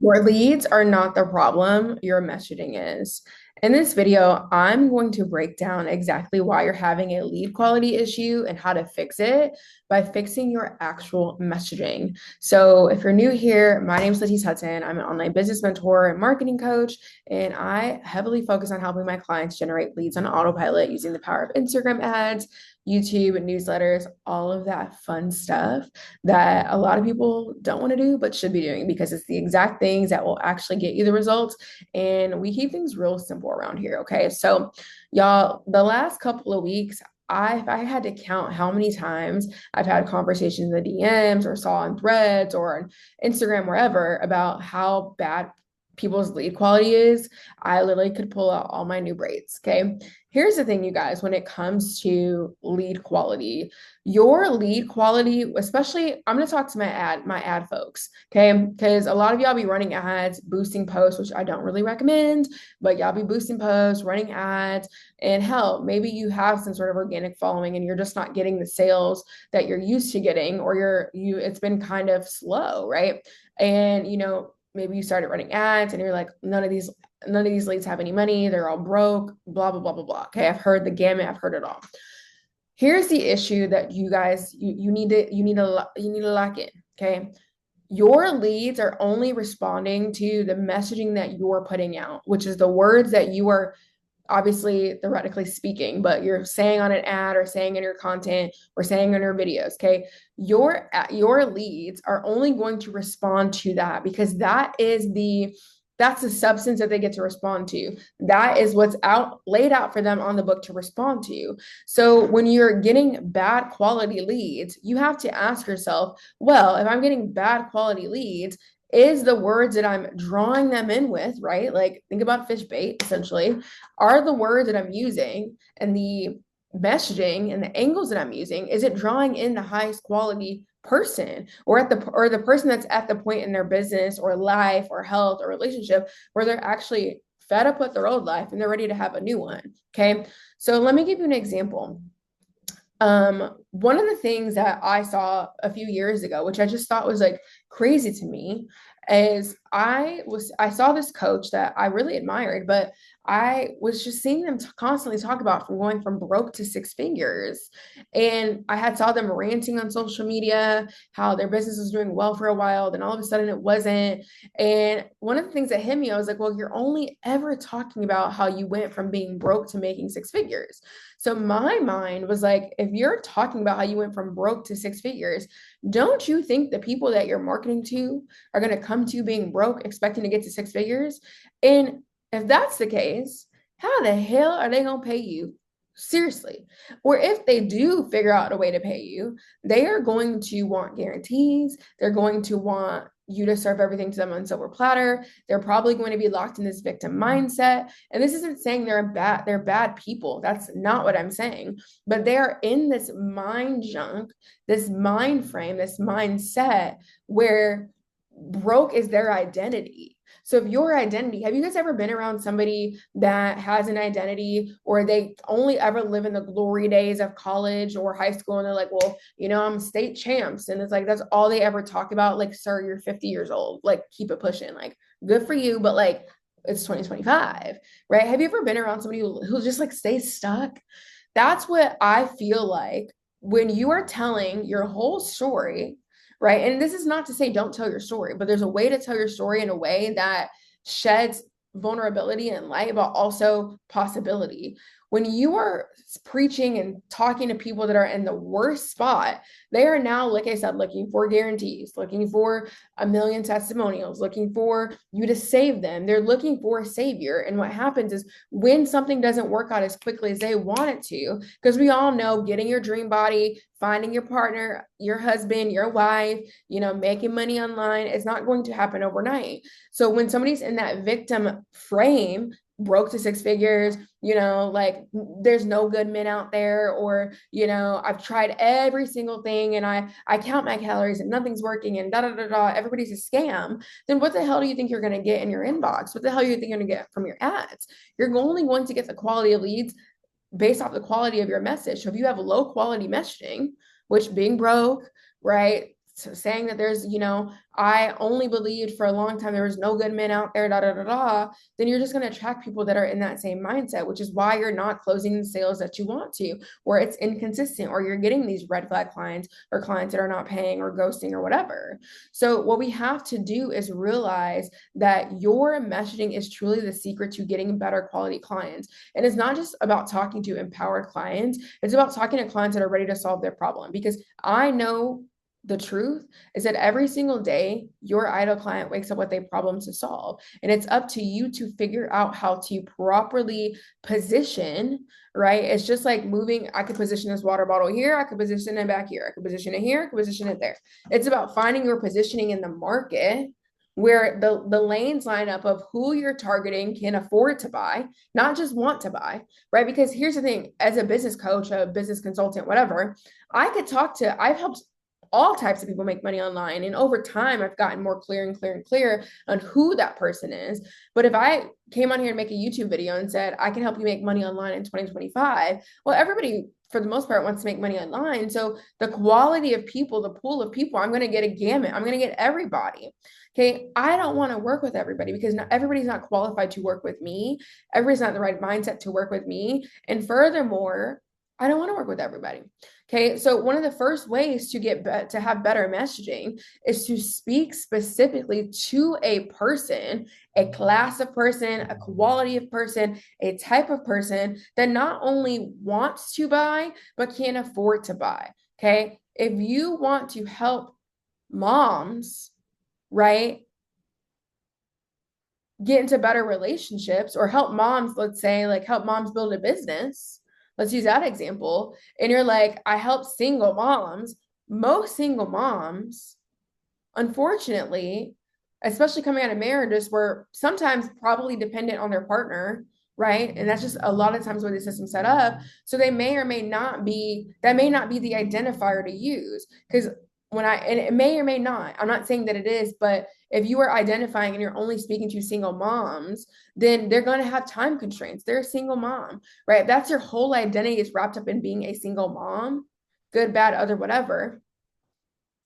Your leads are not the problem, your messaging is. In this video, I'm going to break down exactly why you're having a lead quality issue and how to fix it by fixing your actual messaging. So, if you're new here, my name is Latice Hudson. I'm an online business mentor and marketing coach, and I heavily focus on helping my clients generate leads on autopilot using the power of Instagram ads, YouTube, newsletters, all of that fun stuff that a lot of people don't want to do but should be doing because it's the exact things that will actually get you the results. And we keep things real simple around here. Okay. So, y'all, the last couple of weeks, if I had to count how many times I've had conversations in the DMs or saw on threads or on Instagram, wherever, about how bad people's lead quality is, I literally could pull out all my new braids. Okay. Here's the thing, you guys, when it comes to lead quality, your lead quality, especially, I'm going to talk to my ad folks, okay? Because a lot of y'all be running ads, boosting posts, which I don't really recommend, but y'all be boosting posts, running ads, and hell, maybe you have some sort of organic following and you're just not getting the sales that you're used to getting, or it's been kind of slow, right? And maybe you started running ads and you're like, none of these leads have any money, they're all broke, blah blah blah blah blah. Okay, I've heard the gamut, I've heard it all. Here's the issue that you guys you need to lock in. Okay, your leads are only responding to the messaging that you're putting out, which is the words that you are obviously theoretically speaking, but you're saying on an ad or saying in your content or saying in your videos. Okay, your leads are only going to respond to that because that's the substance that they get to respond to. That is what's laid out for them on the book to respond to. So when you're getting bad quality leads, you have to ask yourself, well, if I'm getting bad quality leads, is the words that I'm drawing them in with, right? Like think about fish bait, essentially. Are the words that I'm using and the messaging and the angles that I'm using, is it drawing in the highest quality person or the person that's at the point in their business or life or health or relationship where they're actually fed up with their old life and they're ready to have a new one? Okay. So let me give you an example. One of the things that I saw a few years ago, which I just thought was like crazy to me, is I saw this coach that I really admired, but I was just seeing them constantly talk about from going from broke to six figures. And I had saw them ranting on social media how their business was doing well for a while, then all of a sudden it wasn't. And one of the things that hit me, I was like, well, you're only ever talking about how you went from being broke to making six figures. So my mind was like, if you're talking about how you went from broke to six figures, don't you think the people that you're marketing to are going to come to you being broke, expecting to get to six figures? And if that's the case, how the hell are they going to pay you? Seriously. Or if they do figure out a way to pay you, they are going to want guarantees. They're going to want you to serve everything to them on silver platter. They're probably going to be locked in this victim mindset. And this isn't saying they're bad people. That's not what I'm saying. But they are in this mind junk, this mind frame, this mindset where broke is their identity. So if your identity, have you guys ever been around somebody that has an identity or they only ever live in the glory days of college or high school and they're like, well, I'm state champs. And it's like, that's all they ever talk about. Like, sir, you're 50 years old. Like, keep it pushing. Like, good for you. But like, it's 2025, right? Have you ever been around somebody who just like stays stuck? That's what I feel like when you are telling your whole story, right? And this is not to say don't tell your story, but there's a way to tell your story in a way that sheds vulnerability and light, but also possibility. When you are preaching and talking to people that are in the worst spot, they are now, like I said, looking for guarantees, looking for a million testimonials, looking for you to save them. They're looking for a savior. And what happens is when something doesn't work out as quickly as they want it to, because we all know getting your dream body, finding your partner, your husband, your wife, making money online is not going to happen overnight. So when somebody's in that victim frame, broke to six figures, like there's no good men out there, or, I've tried every single thing and I count my calories and nothing's working and da da da da, everybody's a scam, then what the hell do you think you're going to get in your inbox? What the hell do you think you're going to get from your ads? You're only going to get the quality of leads based off the quality of your message. So if you have low quality messaging, which being broke, right, saying that there's, I only believed for a long time there was no good men out there, then you're just going to attract people that are in that same mindset, which is why you're not closing the sales that you want to, or it's inconsistent, or you're getting these red flag clients or clients that are not paying or ghosting or whatever. So what we have to do is realize that your messaging is truly the secret to getting better quality clients. And it's not just about talking to empowered clients, it's about talking to clients that are ready to solve their problem. Because I know the truth is that every single day, your ideal client wakes up with a problem to solve. And it's up to you to figure out how to properly position, right? It's just like moving. I could position this water bottle here. I could position it back here. I could position it here. I could position it there. It's about finding your positioning in the market where the lanes line up of who you're targeting can afford to buy, not just want to buy, right? Because here's the thing, as a business coach, a business consultant, whatever, I've helped all types of people make money online. And over time, I've gotten more clear and clear and clear on who that person is. But if I came on here and make a YouTube video and said, I can help you make money online in 2025, well, everybody, for the most part, wants to make money online. So the quality of people, the pool of people, I'm going to get a gamut. I'm going to get everybody. Okay. I don't want to work with everybody because not everybody's not qualified to work with me. Everybody's not in the right mindset to work with me. And furthermore, I don't want to work with everybody. Okay. So one of the first ways to to have better messaging is to speak specifically to a person, a class of person, a quality of person, a type of person that not only wants to buy, but can afford to buy. Okay. If you want to help moms, right, get into better relationships, or help moms, let's say, like help moms build a business. Let's use that example. And you're like, I help single moms. Most single moms, unfortunately, especially coming out of marriages, were sometimes probably dependent on their partner, right? And that's just a lot of times where the system's set up. So they may or may not be, that may not be the identifier to use. Because and it may or may not, I'm not saying that it is, but if you are identifying and you're only speaking to single moms, then they're going to have time constraints. They're a single mom, right? If that's your whole identity is wrapped up in being a single mom, good, bad, other, whatever,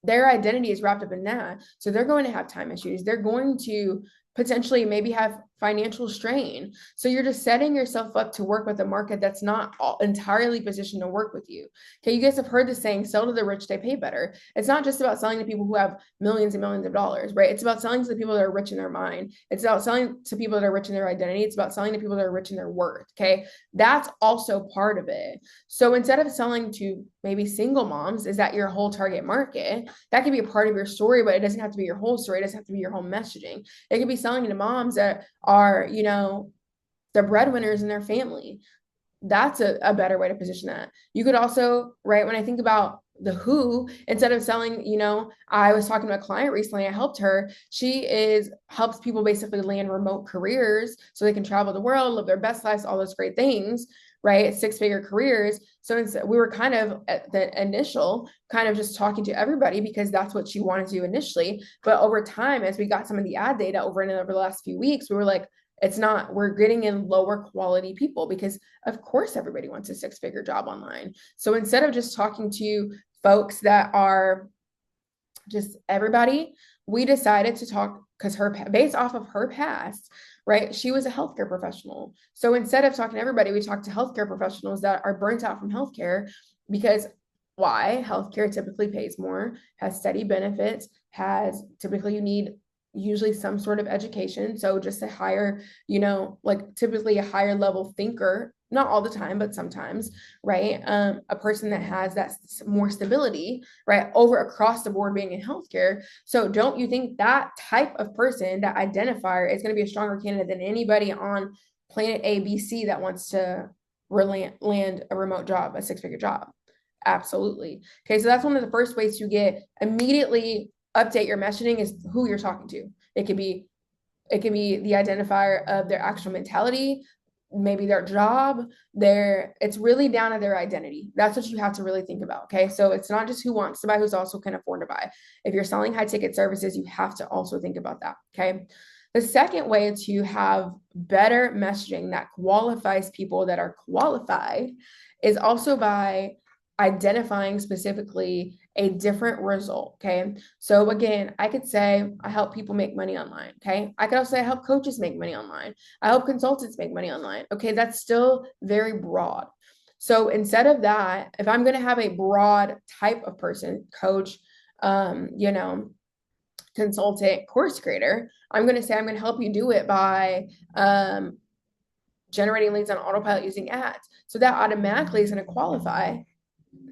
their identity is wrapped up in that. So they're going to have time issues. They're going to potentially maybe have financial strain. So you're just setting yourself up to work with a market that's not entirely positioned to work with you. Okay, you guys have heard the saying, sell to the rich, they pay better. It's not just about selling to people who have millions and millions of dollars, right? It's about selling to the people that are rich in their mind. It's about selling to people that are rich in their identity. It's about selling to people that are rich in their worth, okay? That's also part of it. So instead of selling to maybe single moms, is that your whole target market? That could be a part of your story, but it doesn't have to be your whole story. It doesn't have to be your whole messaging. It could be selling to moms that are, the breadwinners in their family. That's a better way to position that. You could also, right, when I think about the who, instead of selling, I was talking to a client recently, I helped her. Helps people basically land remote careers so they can travel the world, live their best lives, all those great things, right? 6-figure careers. So we were kind of at the initial kind of just talking to everybody because that's what she wanted to do initially. But over time, as we got some of the ad data over the last few weeks, we were like, we're getting in lower quality people because of course everybody wants a 6-figure job online. So instead of just talking to folks that are just everybody, we decided to talk because based off of her past, right? She was a healthcare professional. So instead of talking to everybody, we talked to healthcare professionals that are burnt out from healthcare because why? Healthcare typically pays more, has steady benefits, typically you need usually some sort of education. So just a higher, typically a higher level thinker, not all the time, but sometimes, right? A person that has that more stability, right? Over across the board being in healthcare. So don't you think that type of person, that identifier is going to be a stronger candidate than anybody on planet ABC that wants to land a remote job, a 6-figure job? Absolutely. Okay. So that's one of the first ways to get immediately update your messaging is who you're talking to. It could be the identifier of their actual mentality, maybe their job, it's really down to their identity. That's what you have to really think about. Okay. So it's not just who wants to buy, who's also can afford to buy. If you're selling high ticket services, you have to also think about that. Okay. The second way to have better messaging that qualifies people that are qualified is also by identifying specifically a different result. Okay. So again, I could say I help people make money online. Okay. I could also say I help coaches make money online. I help consultants make money online. Okay. That's still very broad. So instead of that, if I'm going to have a broad type of person, coach, you know, consultant, course creator, I'm going to say I'm going to help you do it by generating leads on autopilot using ads. So that automatically is going to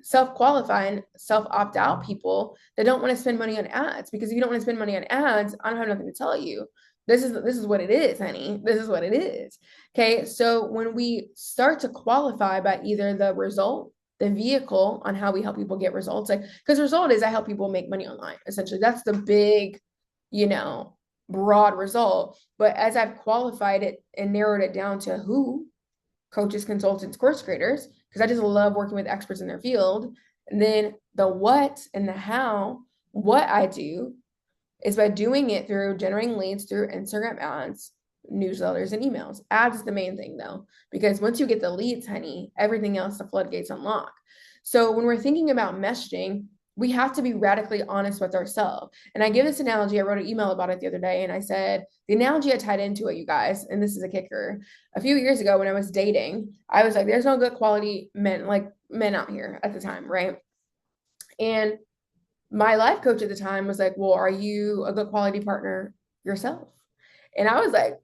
self-qualify and self-opt-out people that don't want to spend money on ads. Because if you don't want to spend money on ads, I don't have nothing to tell you. This is what it is, honey. This is what it is. Okay. So when we start to qualify by either the result, the vehicle on how we help people get results, like, because the result is I help people make money online. Essentially, that's the big, you know, broad result. But as I've qualified it and narrowed it down to who, coaches, consultants, course creators, because I just love working with experts in their field. And then the what and the how, what I do is by doing it through generating leads through Instagram ads, newsletters, and emails. Ads is the main thing though, because once you get the leads, honey, everything else, the floodgates unlock. So when we're thinking about messaging, we have to be radically honest with ourselves. And I give this analogy. I wrote an email about it the other day, and I said, the analogy I tied into it, you guys, and this is a kicker. A few years ago when I was dating, I was like, there's no good quality men, like men out here at the time, right? And my life coach at the time was like, well, are you a good quality partner yourself? And I was like,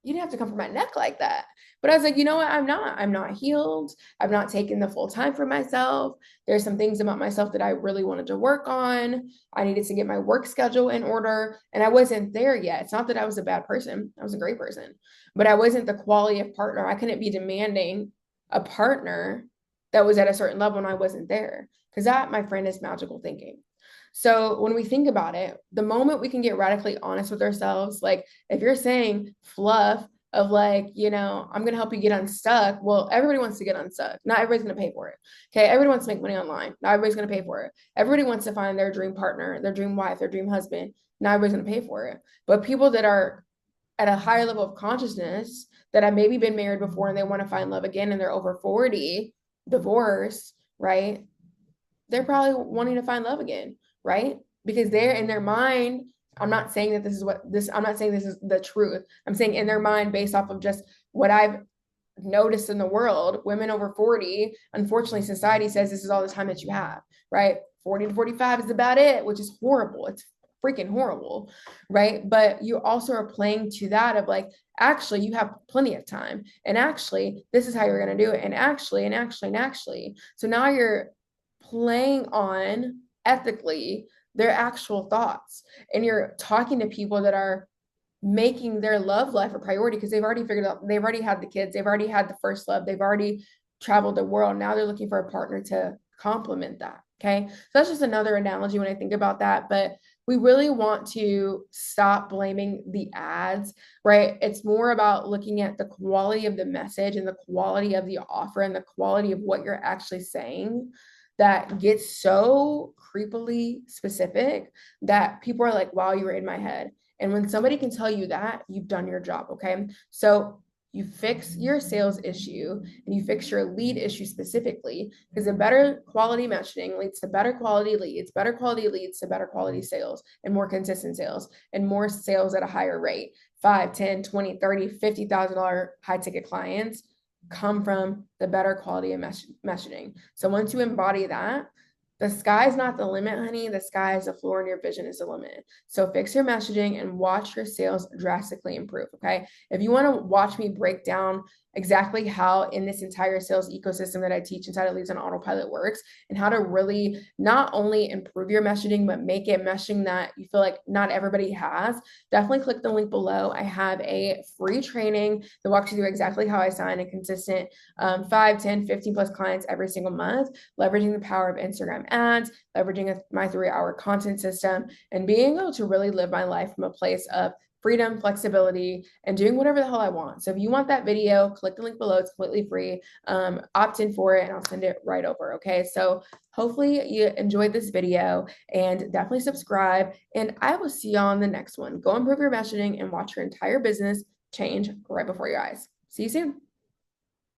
you didn't have to come for my neck like that. But I was like, you know what? I'm not healed. I've not taken the full time for myself. There's some things about myself that I really wanted to work on. I needed to get my work schedule in order. And I wasn't there yet. It's not that I was a bad person. I was a great person, but I wasn't the quality of partner. I couldn't be demanding a partner that was at a certain level when I wasn't there. Because that, my friend, is magical thinking. So when we think about it, the moment we can get radically honest with ourselves, like if you're saying fluff of like, you know, I'm going to help you get unstuck. Well, everybody wants to get unstuck. Not everybody's going to pay for it. Okay. Everybody wants to make money online. Not everybody's going to pay for it. Everybody wants to find their dream partner, their dream wife, their dream husband. Not everybody's going to pay for it. But people that are at a higher level of consciousness that have maybe been married before and they want to find love again and they're over 40, divorce, right? They're probably wanting to find love again, right? Because they're in their mind. I'm not saying that I'm not saying this is the truth. I'm saying in their mind, based off of just what I've noticed in the world, women over 40, unfortunately, society says this is all the time that you have, right? 40 to 45 is about it, which is horrible. It's freaking horrible, right? But you also are playing to that of like, actually, you have plenty of time. And actually, this is how you're going to do it. And actually, and actually, and actually. So now you're playing on ethically their actual thoughts, and you're talking to people that are making their love life a priority because they've already figured out, they've already had the kids, they've already had the first love, they've already traveled the world. Now they're looking for a partner to complement that. Okay. So that's just another analogy when I think about that. But we really want to stop blaming the ads, right? It's more about looking at the quality of the message and the quality of the offer and the quality of what you're actually saying that gets so creepily specific that people are like, wow, you were in my head. And when somebody can tell you that, you've done your job. Okay. So you fix your sales issue and you fix your lead issue specifically, because a better quality messaging leads to better quality leads to better quality sales and more consistent sales and more sales at a higher rate. 5, 10, 20, 30, $50,000 high ticket clients come from the better quality of messaging. So once you embody that, the sky's not the limit, honey. The sky is the floor and your vision is the limit. So fix your messaging and watch your sales drastically improve. Okay. If you want to watch me break down exactly how in this entire sales ecosystem that I teach inside of Leads on Autopilot works and how to really not only improve your messaging, but make it messaging that you feel like not everybody has, definitely click the link below. I have a free training that walks you through exactly how I sign a consistent 5, 10, 15 plus clients every single month, leveraging the power of Instagram ads, leveraging my 3-hour content system, and being able to really live my life from a place of freedom, flexibility, and doing whatever the hell I want. So if you want that video, click the link below. It's completely free. Opt in for it and I'll send it right over. Okay. So hopefully you enjoyed this video and definitely subscribe. And I will see you on the next one. Go improve your messaging and watch your entire business change right before your eyes. See you soon.